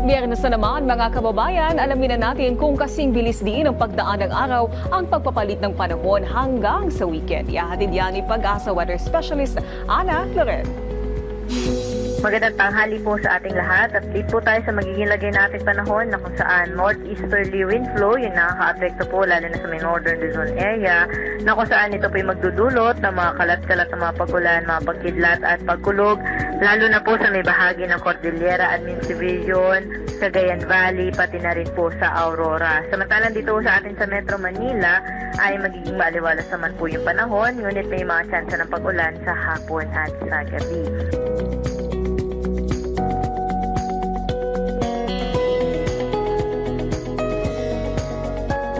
Biyernes na naman mga kababayan, alamin na natin kung kasing bilis din ang pagdaan ng araw ang pagpapalit ng panahon hanggang sa weekend. Ihahatid yan ni Pag-asa Weather Specialist Ana Loren. Magandang tanghali po sa ating lahat. Update po tayo sa magiging lagay nating panahon na kung saan northeasterly wind flow, yung nakaka-apekto po lalo na sa may northern Luzon area, na kung saan ito po yung magdudulot ng mga kalat-kalat na mga pagulan, mga pagkidlat at pagkulog, lalo na po sa may bahagi ng Cordillera Administration, Cagayan Valley, pati na rin po sa Aurora. Samantalang dito sa atin sa Metro Manila ay magiging maaliwalas naman po yung panahon, ngunit may mga tsansa ng pagulan sa hapon at sa gabi.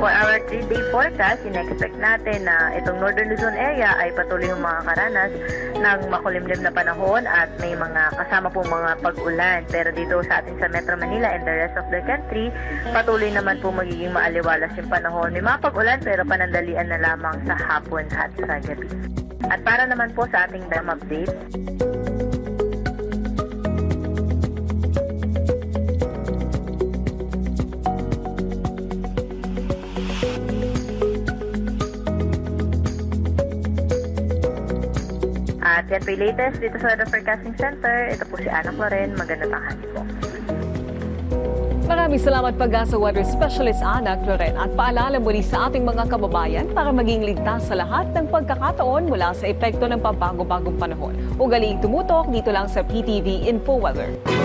For our 3-day forecast, in-expect natin na itong Northern Luzon area ay patuloy yung mga karanas ng makulimlim na panahon at may mga kasama pong mga pag-ulan. Pero dito sa atin sa Metro Manila and the rest of the country, patuloy naman po magiging maaliwalas yung panahon. May mga pag-ulan pero panandalian na lamang sa hapon at sa gabi. At para naman po sa ating dam update, at yan po yung latest dito sa Weather Forecasting Center. Ito po si Ana Loren. Magandang tanghali po. Maraming salamat Pag-asa Weather Specialist Ana Loren at paalala muli sa ating mga kababayan para maging ligtas sa lahat ng pagkakataon mula sa epekto ng pabago-bagong panahon. Ugaliing tumutok dito lang sa PTV Info Weather.